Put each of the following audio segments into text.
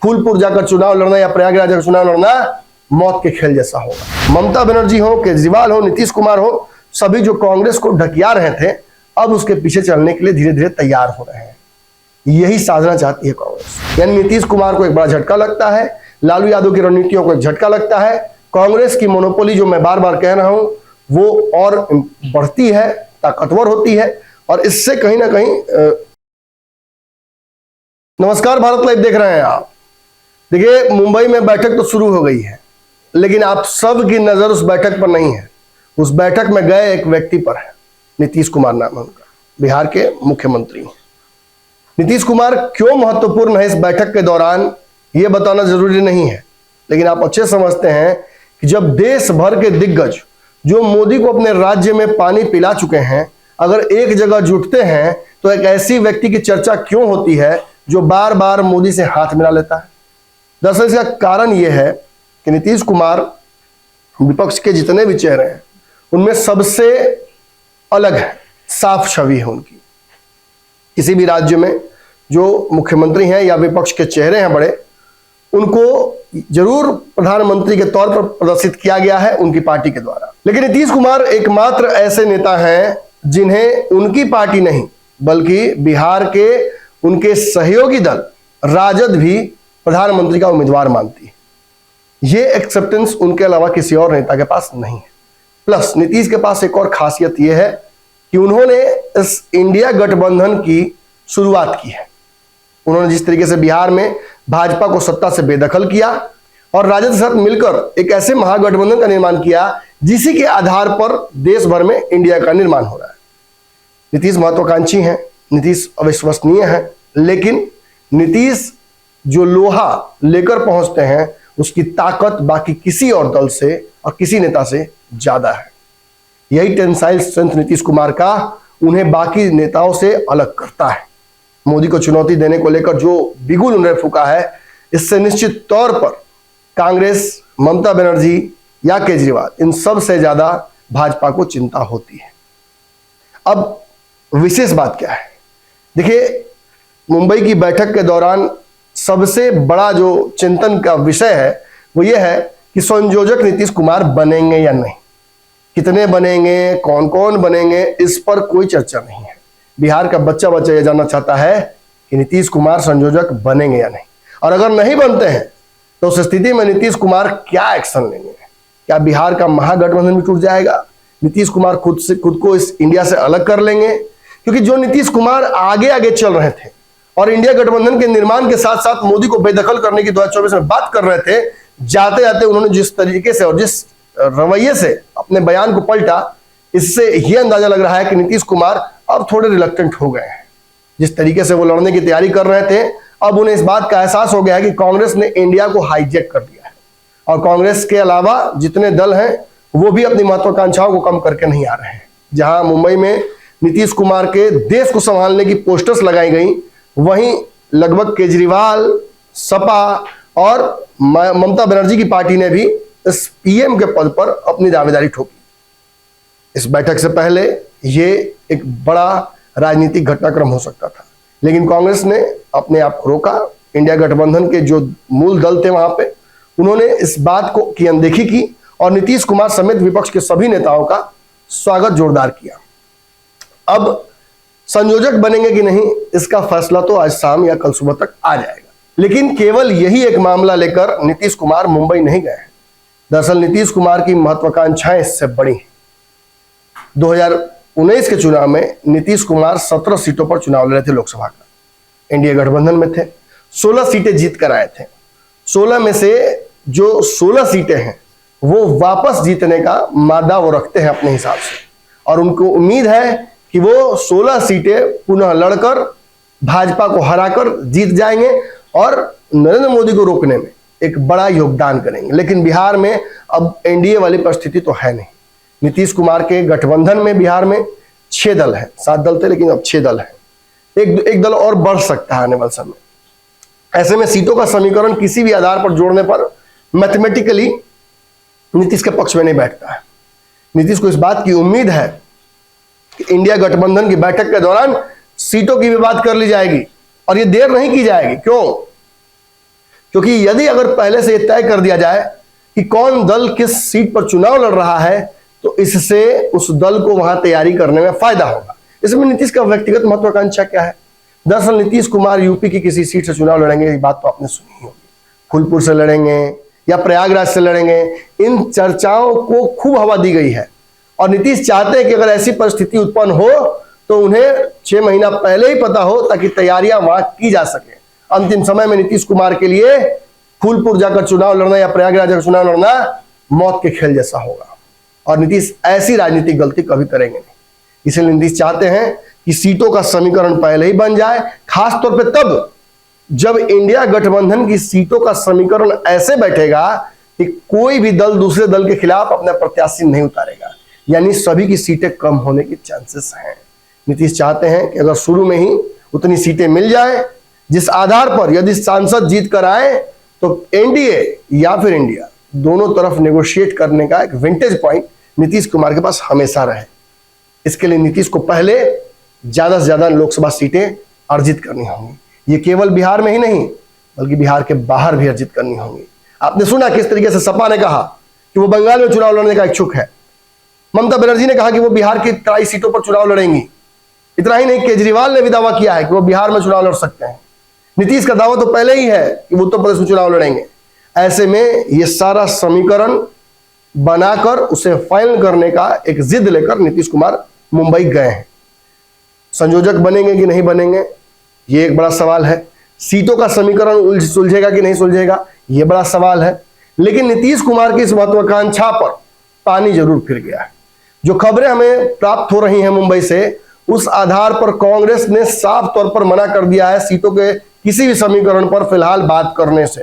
फूलपुर जाकर चुनाव लड़ना या प्रयागराज जाकर चुनाव लड़ना मौत के खेल जैसा होगा। ममता बनर्जी हो, केजरीवाल हो, नीतीश कुमार हो, सभी जो कांग्रेस को ढकिया रहे थे अब उसके पीछे चलने के लिए धीरे धीरे तैयार हो रहे हैं। यही साधना चाहती है कांग्रेस। यानी नीतीश कुमार को एक बड़ा झटका लगता है, लालू यादव की रणनीतियों को एक झटका लगता है, कांग्रेस की मोनोपोली जो मैं बार बार कह रहा हूं वो और बढ़ती है, ताकतवर होती है और इससे कहीं ना कहीं नमस्कार, भारत लाइव देख रहे हैं आप। देखिए, मुंबई में बैठक तो शुरू हो गई है लेकिन आप सब की नजर उस बैठक पर नहीं है। उस बैठक में गए एक व्यक्ति पर है, नीतीश कुमार नाम है उनका, बिहार के मुख्यमंत्री। नीतीश कुमार क्यों महत्वपूर्ण है इस बैठक के दौरान यह बताना जरूरी नहीं है, लेकिन आप अच्छे समझते हैं कि जब देश भर के दिग्गज जो मोदी को अपने राज्य में पानी पिला चुके हैं अगर एक जगह जुटते हैं तो एक ऐसी व्यक्ति की चर्चा क्यों होती है जो बार बार मोदी से हाथ मिला लेता है। दरअसल इसका कारण यह है कि नीतीश कुमार विपक्ष के जितने भी चेहरे हैं उनमें सबसे अलग है, साफ छवि है उनकी। किसी भी राज्य में जो मुख्यमंत्री हैं या विपक्ष के चेहरे हैं बड़े, उनको जरूर प्रधानमंत्री के तौर पर प्रदर्शित किया गया है उनकी पार्टी के द्वारा। लेकिन नीतीश कुमार एकमात्र ऐसे नेता हैं जिन्हें उनकी पार्टी नहीं बल्कि बिहार के उनके सहयोगी दल राजद भी प्रधानमंत्री का उम्मीदवार मानती है। यह एक्सेप्टेंस उनके अलावा किसी और नेता के पास नहीं है। प्लस नीतीश के पास एक और खासियत यह है कि उन्होंने इस इंडिया गठबंधन की शुरुआत की है। उन्होंने जिस तरीके से बिहार में भाजपा को सत्ता से बेदखल किया और राजद के साथ मिलकर एक ऐसे महागठबंधन का निर्माण किया जिसी के आधार पर देश भर में इंडिया का निर्माण हो रहा है। नीतीश महत्वाकांक्षी हैं, नीतीश अविश्वसनीय है, लेकिन नीतीश जो लोहा लेकर पहुंचते हैं उसकी ताकत बाकी किसी और दल से और किसी नेता से ज्यादा है। यही टेंसाइल स्ट्रेंथ नीतीश कुमार का उन्हें बाकी नेताओं से अलग करता है। मोदी को चुनौती देने को लेकर जो बिगुल उन्हें फूका है, इससे निश्चित तौर पर कांग्रेस, ममता बनर्जी या केजरीवाल, इन सब से ज्यादा भाजपा को चिंता होती है। अब विशेष बात क्या है, देखिए, मुंबई की बैठक के दौरान सबसे बड़ा जो चिंतन का विषय है वो ये है कि संयोजक नीतीश कुमार बनेंगे या नहीं, कितने बनेंगे, कौन कौन बनेंगे, इस पर कोई चर्चा नहीं है। बिहार का बच्चा बच्चा यह जानना चाहता है कि नीतीश कुमार संयोजक बनेंगे या नहीं, और अगर नहीं बनते हैं तो उस स्थिति में नीतीश कुमार क्या एक्शन लेंगे। क्या बिहार का महागठबंधन भी टूट जाएगा? नीतीश कुमार खुद को इस इंडिया से अलग कर लेंगे? क्योंकि जो नीतीश कुमार आगे आगे चल रहे थे और इंडिया गठबंधन के निर्माण के साथ साथ मोदी को बेदखल करने की 2024 में बात कर रहे थे, जाते जाते उन्होंने जिस तरीके से और जिस रवैये से अपने बयान को पलटा, इससे यह अंदाजा लग रहा है कि नीतीश कुमार अब थोड़े रिलक्टेंट हो गए हैं। जिस तरीके से वो लड़ने की तैयारी कर रहे थे, अब उन्हें इस बात का एहसास हो गया है कि कांग्रेस ने इंडिया को हाईजैक कर दिया है और कांग्रेस के अलावा जितने दल हैं वो भी अपनी महत्वाकांक्षाओं को कम करके नहीं आ रहे हैं। जहां मुंबई में नीतीश कुमार के देश को संभालने की पोस्टर्स लगाई गई, वहीं लगभग केजरीवाल, सपा और ममता बनर्जी की पार्टी ने भी इस पीएम के पद पर अपनी दावेदारी ठोकी। इस बैठक से पहले ये एक बड़ा राजनीतिक घटनाक्रम हो सकता था, लेकिन कांग्रेस ने अपने आप को रोका। इंडिया गठबंधन के जो मूल दल थे वहां पे उन्होंने इस बात को की अनदेखी की और नीतीश कुमार समेत विपक्ष के सभी नेताओं का स्वागत जोरदार किया। अब संयोजक बनेंगे कि नहीं, इसका फैसला तो आज शाम या कल सुबह तक आ जाएगा। लेकिन केवल यही एक मामला लेकर नीतीश कुमार मुंबई नहीं गए हैं। दरअसल नीतीश कुमार की महत्वाकांक्षाएं इससे बड़ी हैं। 2019 के चुनाव में नीतीश कुमार 17 सीटों पर चुनाव लड़ रहे थे लोकसभा का। इंडिया गठबंधन में थे, 16 सीटें जीत कर आए थे। 16 में से जो 16 सीटें हैं वो वापस जीतने का मादा वो रखते हैं अपने हिसाब से, और उनको उम्मीद है कि वो 16 सीटें पुनः लड़कर भाजपा को हराकर जीत जाएंगे और नरेंद्र मोदी को रोकने में एक बड़ा योगदान करेंगे। लेकिन बिहार में अब एनडीए वाली परिस्थिति तो है नहीं। नीतीश कुमार के गठबंधन में बिहार में 6 दल हैं, 7 दल थे लेकिन अब 6 दल हैं। एक दल और बढ़ सकता है आने वाले समय। ऐसे में सीटों का समीकरण किसी भी आधार पर जोड़ने पर मैथमेटिकली नीतीश के पक्ष में नहीं बैठता है। नीतीश को इस बात की उम्मीद है कि इंडिया गठबंधन की बैठक के दौरान सीटों की भी बात कर ली जाएगी और ये देर नहीं की जाएगी। क्यों? क्योंकि यदि अगर पहले से तय कर दिया जाए कि कौन दल किस सीट पर चुनाव लड़ रहा है, तो इससे उस दल को वहां तैयारी करने में फायदा होगा। इसमें नीतीश का व्यक्तिगत महत्वाकांक्षा क्या है? दरअसल नीतीश कुमार यूपी की किसी सीट से चुनाव लड़ेंगे, ये बात तो आपने सुनी होगी। फूलपुर से लड़ेंगे या प्रयागराज से लड़ेंगे, इन चर्चाओं को खूब हवा दी गई है। और नीतीश चाहते हैं कि अगर ऐसी परिस्थिति उत्पन्न हो तो उन्हें 6 महीना पहले ही पता हो, ताकि तैयारियां वहां की जा सके। अंतिम समय में नीतीश कुमार के लिए फूलपुर जाकर चुनाव लड़ना या प्रयागराज जाकर चुनाव लड़ना मौत के खेल जैसा होगा, और नीतीश ऐसी राजनीतिक गलती कभी करेंगे नहीं। इसलिए नीतीश चाहते हैं कि सीटों का समीकरण पहले ही बन जाए, खासतौर पर तब जब इंडिया गठबंधन की सीटों का समीकरण ऐसे बैठेगा कि कोई भी दल दूसरे दल के खिलाफ अपना प्रत्याशी नहीं उतारेगा, यानी सभी की सीटें कम होने के चांसेस हैं। नीतीश चाहते हैं कि अगर शुरू में ही उतनी सीटें मिल जाए जिस आधार पर यदि सांसद जीत कर आए तो एनडीए या फिर इंडिया दोनों तरफ नेगोशिएट करने का एक विंटेज पॉइंट नीतीश कुमार के पास हमेशा रहे। इसके लिए नीतीश को पहले ज्यादा से ज्यादा लोकसभा सीटें अर्जित करनी होंगी। ये केवल बिहार में ही नहीं बल्कि बिहार के बाहर भी अर्जित करनी होंगी। आपने सुना किस तरीके से सपा ने कहा कि वो बंगाल में चुनाव लड़ने का इच्छुक है। ममता बनर्जी ने कहा कि वो बिहार की 23 सीटों पर चुनाव लड़ेंगी। इतना ही नहीं, केजरीवाल ने भी दावा किया है कि वो बिहार में चुनाव लड़ सकते हैं। नीतीश का दावा तो पहले ही है कि वो उत्तर प्रदेश में चुनाव लड़ेंगे। ऐसे में ये सारा समीकरण बनाकर उसे फाइनल करने का एक जिद लेकर नीतीश कुमार मुंबई गए हैं। संयोजक बनेंगे कि नहीं बनेंगे, ये एक बड़ा सवाल है। सीटों का समीकरण सुलझेगा कि नहीं सुलझेगा, ये बड़ा सवाल है। लेकिन नीतीश कुमार की इस महत्वाकांक्षा पर पानी जरूर फिर गया है। जो खबरें हमें प्राप्त हो रही हैं मुंबई से, उस आधार पर कांग्रेस ने साफ तौर पर मना कर दिया है सीटों के किसी भी समीकरण पर फिलहाल बात करने से।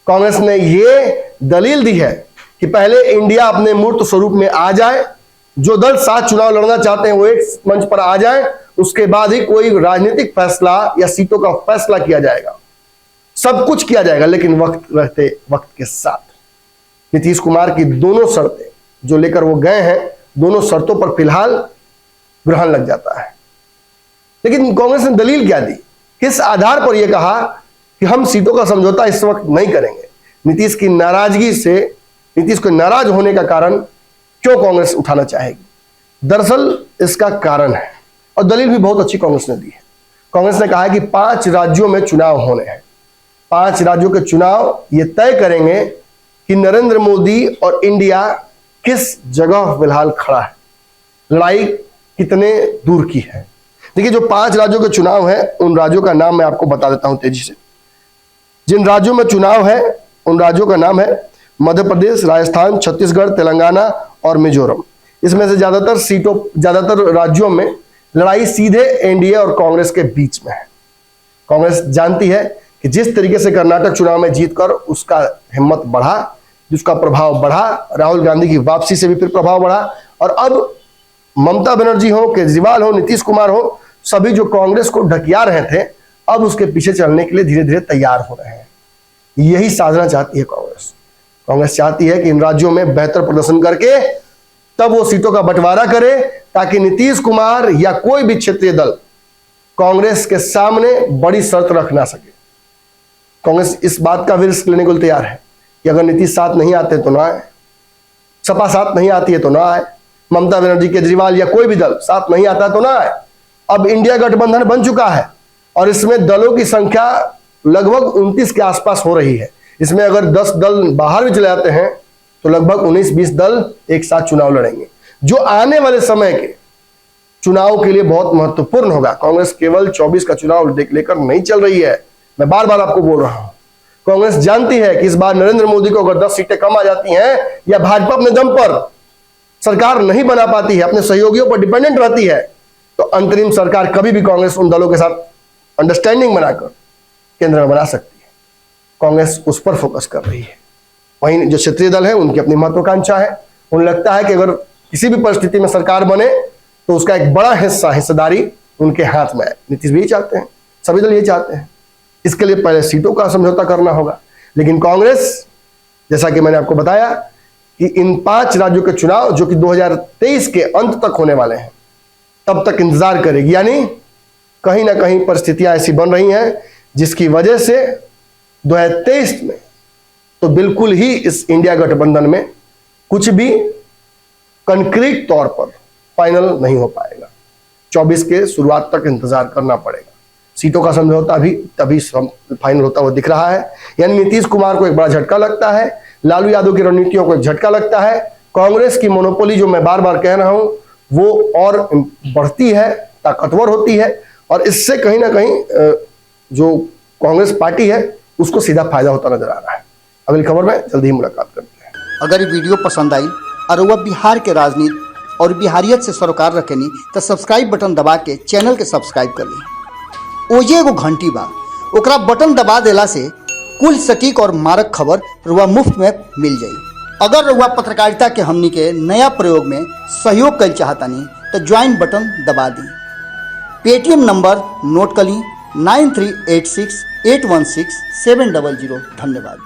कांग्रेस ने यह दलील दी है कि पहले इंडिया अपने मूर्त स्वरूप में आ जाए, जो दल साथ चुनाव लड़ना चाहते हैं वो एक मंच पर आ जाए, उसके बाद ही कोई राजनीतिक फैसला या सीटों का फैसला किया जाएगा। सब कुछ किया जाएगा लेकिन वक्त रहते वक्त के साथ। नीतीश कुमार की दोनों शर्तें जो लेकर वो गए हैं, दोनों शर्तों पर फिलहाल ग्रहण लग जाता है। लेकिन कांग्रेस ने दलील क्या दी, किस आधार पर यह कहा कि हम सीटों का समझौता इस वक्त नहीं करेंगे? नीतीश की नाराजगी से, नीतीश को नाराज होने का कारण क्यों कांग्रेस उठाना चाहेगी? दरअसल इसका कारण है और दलील भी बहुत अच्छी कांग्रेस ने दी है। कांग्रेस ने कहा है कि 5 राज्यों में चुनाव होने हैं। 5 राज्यों के चुनाव ये तय करेंगे कि नरेंद्र मोदी और इंडिया किस जगह फिलहाल खड़ा है, लड़ाई कितने दूर की है। देखिए, जो 5 राज्यों के चुनाव है उन राज्यों का नाम मैं आपको बता देता हूं तेजी से। जिन राज्यों में चुनाव है उन राज्यों का नाम है मध्य प्रदेश, राजस्थान, छत्तीसगढ़, तेलंगाना और मिजोरम। इसमें से ज्यादातर राज्यों में लड़ाई सीधे एनडीए और कांग्रेस के बीच में है। कांग्रेस जानती है कि जिस तरीके से कर्नाटक चुनाव में जीतकर उसका हिम्मत बढ़ा, जिसका प्रभाव बढ़ा, राहुल गांधी की वापसी से भी फिर प्रभाव बढ़ा, और अब ममता बनर्जी हो, केजरीवाल हो, नीतीश कुमार हो, सभी जो कांग्रेस को ढकिया रहे थे अब उसके पीछे चलने के लिए धीरे धीरे तैयार हो रहे हैं। यही साधना चाहती है कांग्रेस। कांग्रेस चाहती है कि इन राज्यों में बेहतर प्रदर्शन करके तब वो सीटों का बंटवारा करे, ताकि नीतीश कुमार या कोई भी क्षेत्रीय दल कांग्रेस के सामने बड़ी शर्त रख ना सके। कांग्रेस इस बात का भी रिस्क लेने को तैयार है कि अगर नीतीश साथ नहीं आते तो ना आए, सपा साथ नहीं आती है तो ना आए, ममता बनर्जी, केजरीवाल या कोई भी दल साथ नहीं आता तो ना आए। अब इंडिया गठबंधन बन चुका है और इसमें दलों की संख्या लगभग 29 के आसपास हो रही है। इसमें अगर 10 दल बाहर भी चले जाते हैं तो लगभग 19-20 दल एक साथ चुनाव लड़ेंगे, जो आने वाले समय के चुनाव के लिए बहुत महत्वपूर्ण होगा। कांग्रेस केवल 24 का चुनाव लेकर नहीं चल रही है। मैं बार बार आपको बोल रहा हूं, कांग्रेस जानती है कि इस बार नरेंद्र मोदी को अगर 10 सीटें कम आ जाती हैं या भाजपा अपने दम पर सरकार नहीं बना पाती है, अपने सहयोगियों पर डिपेंडेंट रहती है, तो अंतरिम सरकार कभी भी कांग्रेस उन दलों के साथ अंडरस्टैंडिंग बनाकर केंद्र में बना सकती है। कांग्रेस उस पर फोकस कर रही है। वहीं जो क्षेत्रीय दल है उनकी अपनी महत्वाकांक्षा है। उन्हें लगता है कि अगर किसी भी परिस्थिति में सरकार बने तो उसका एक बड़ा हिस्सेदारी उनके हाथ में है। नीतीश भी यही चाहते हैं, सभी दल यही चाहते हैं। इसके लिए पहले सीटों का समझौता करना होगा। लेकिन कांग्रेस, जैसा कि मैंने आपको बताया कि इन 5 राज्यों के चुनाव जो कि 2023 के अंत तक होने वाले हैं, तब तक इंतजार करेगी। यानी कहीं ना कहीं परिस्थितियां ऐसी बन रही हैं जिसकी वजह से 2023 में तो बिल्कुल ही इस इंडिया गठबंधन में कुछ भी कंक्रीट तौर पर फाइनल नहीं हो पाएगा। 24 के शुरुआत तक इंतजार करना पड़ेगा। सीटों का समझौता भी तभी फाइनल होता हुआ दिख रहा है। यानी नीतीश कुमार को एक बड़ा झटका लगता है, लालू यादव की रणनीतियों को एक झटका लगता है, कांग्रेस की मोनोपोली जो मैं बार बार कह रहा हूं वो और बढ़ती है, ताकतवर होती है, और इससे कहीं ना कहीं जो कांग्रेस पार्टी है उसको सीधा फायदा होता नजर आ रहा है। अगली खबर में जल्दी ही मुलाकात करते हैं। अगर ये वीडियो पसंद आई और वह बिहार के राजनीति और बिहारियत से सरोकार रखेनी तो सब्सक्राइब बटन दबा के चैनल के सब्सक्राइब कर ली। ओजे एगो घंटी बा, ओकरा बटन दबा देला से कुल सटीक और मारक खबर रुआ मुफ्त में मिल जाई। अगर रुआ पत्रकारिता के हमनी के नया प्रयोग में सहयोग कर चाहतानी तो ज्वाइन बटन दबा दी। पेटीएम नंबर नोट कर ली 9386816700। धन्यवाद।